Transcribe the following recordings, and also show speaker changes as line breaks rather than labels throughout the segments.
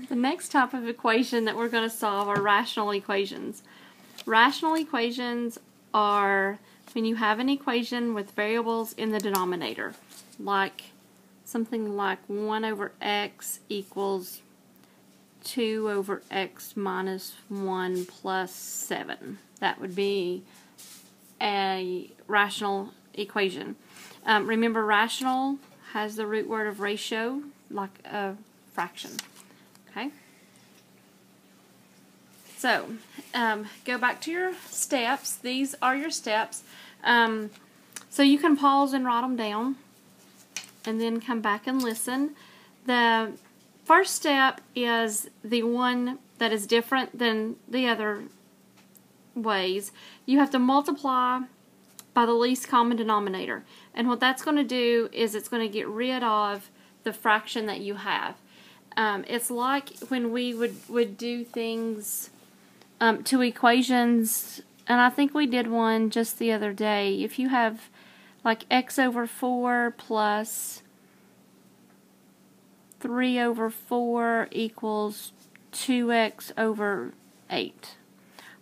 The next type of equation that we're going to solve are rational equations. Rational equations are when you have an equation with variables in the denominator, like something like 1 over x equals 2 over x minus 1 plus 7. That would be a rational equation. Remember, rational has the root word of ratio, like a fraction. Okay? So, go back to your steps. These are your steps. So you can pause and write them down, and then come back and listen. The first step is the one that is different than the other ways. You have to multiply by the least common denominator. And what that's going to do is it's going to get rid of the fraction that you have. It's like when we would do things to equations, and I think we did one just the other day. If you have like x over 4 plus 3 over 4 equals 2x over 8.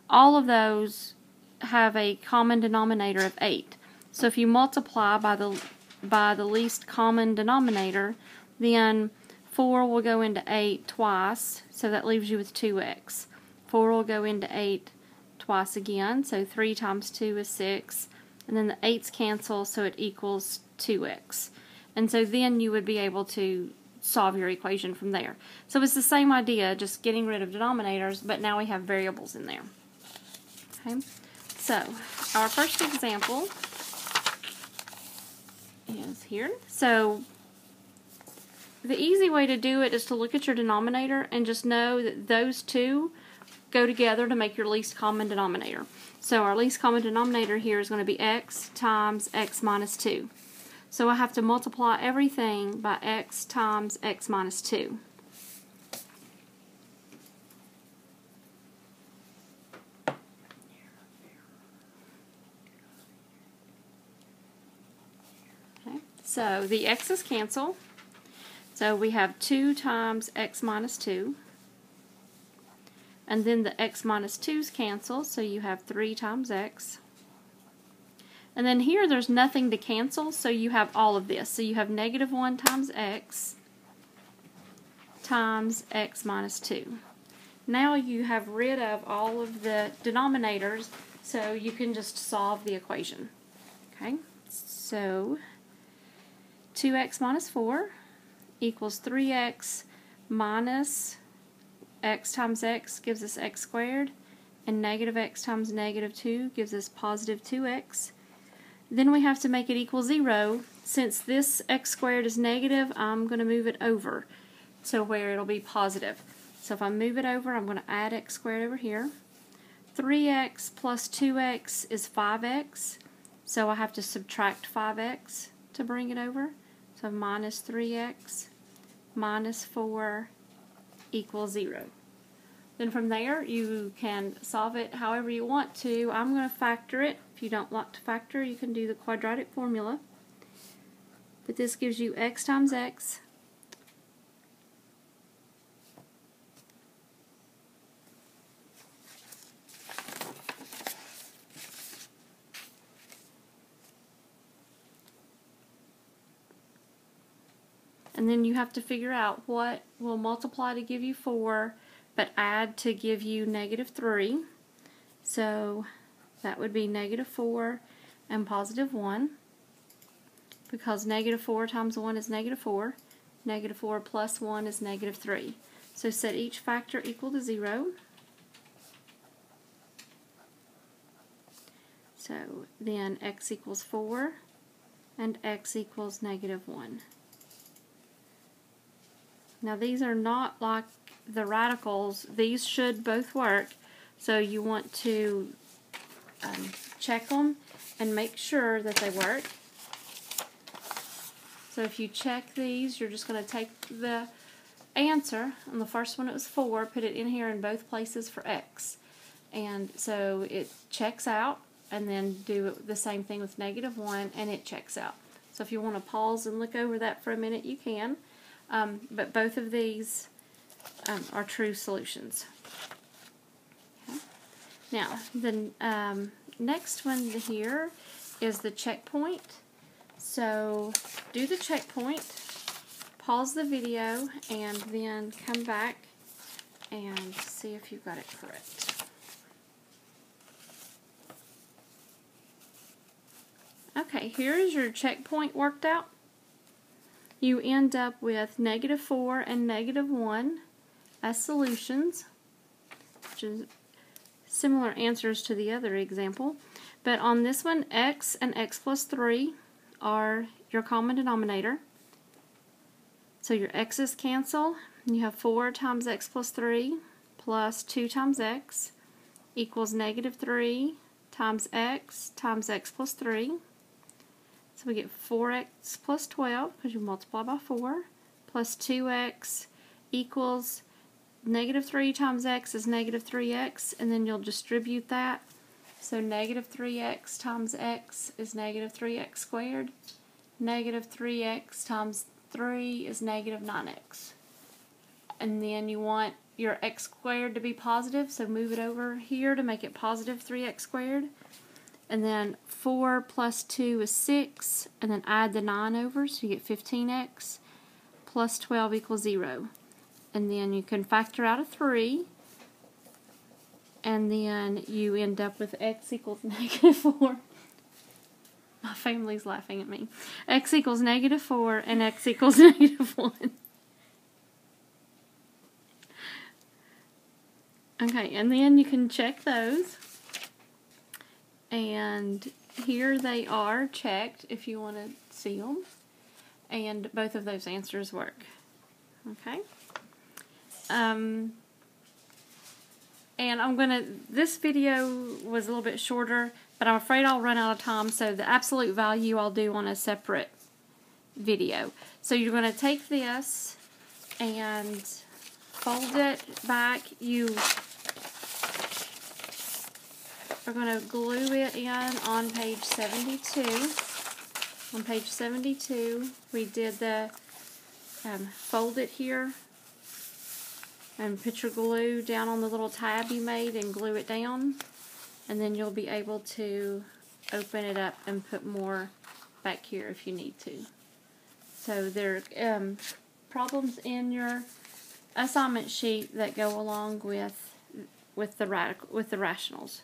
All of those have a common denominator of 8. So if you multiply by the least common denominator, then 4 will go into 8 twice, so that leaves you with 2x. 4 will go into 8 twice again, so 3 times 2 is 6. And then the 8's cancel, so it equals 2x. And so then you would be able to solve your equation from there. So it's the same idea, just getting rid of denominators, but now we have variables in there. Okay, so our first example is here. So the easy way to do it is to look at your denominator and just know that those two go together to make your least common denominator. So our least common denominator here is going to be x times x minus 2. So I have to multiply everything by x times x minus 2. Okay, so the x's cancel. So we have 2 times x minus 2. And then the x minus 2's cancel, so you have 3 times x. And then here there's nothing to cancel, so you have all of this. So you have negative 1 times x minus 2. Now you have rid of all of the denominators, so you can just solve the equation. Okay, so 2x minus 4 equals 3x minus x times x gives us x squared, and negative x times negative 2 gives us positive 2x. Then we have to make it equal 0. Since this x squared is negative, I'm going to move it over to where it'll be positive. So if I move it over, I'm going to add x squared over here. 3x plus 2x is 5x, so I have to subtract 5x to bring it over. So minus 3x minus 4 equals 0. Then from there you can solve it however you want to. I'm going to factor it. If you don't like to factor, you can do the quadratic formula. But this gives you x times x and then you have to figure out what will multiply to give you 4 but add to give you negative 3. So that would be negative 4 and positive 1, because negative 4 times 1 is negative 4. Negative 4 plus 1 is negative 3. So set each factor equal to 0. So then x equals 4 and x equals negative 1. Now these are not like the radicals. These should both work, so you want to check them and make sure that they work. So if you check these, you're just going to take the answer. On the first one it was 4, put it in here in both places for x. And so it checks out, and then do the same thing with negative 1, and it checks out. So if you want to pause and look over that for a minute, you can. But both of these are true solutions. Okay. Now, the next one here is the checkpoint. So do the checkpoint, pause the video, and then come back and see if you got it correct. Okay, here is your checkpoint worked out. You end up with -4 and -1 as solutions, which is similar answers to the other example. But on this one, x and x plus 3 are your common denominator. So your x's cancel, and you have 4 times x plus 3 plus 2 times x equals -3 times x plus 3. So we get 4x plus 12, because you multiply by 4, plus 2x equals -3 times x is -3x, and then you'll distribute that. So -3x times x is -3x squared. -3x times 3 is -9x. And then you want your x squared to be positive, so move it over here to make it positive 3x squared. And then 4 plus 2 is 6, and then add the 9 over, so you get 15x plus 12 equals 0. And then you can factor out a 3, and then you end up with x equals -4. My family's laughing at me. X equals -4, and x equals -1. Okay, and then you can check those. And here they are checked if you want to see them. And both of those answers work. Okay. And this video was a little bit shorter, but I'm afraid I'll run out of time, so the absolute value I'll do on a separate video. So you're going to take this and fold it back. You are going to glue it in on page 72. On page 72, we did the fold it here and put your glue down on the little tab you made and glue it down, and then you'll be able to open it up and put more back here if you need to. So there are problems in your assignment sheet that go along with the rationals.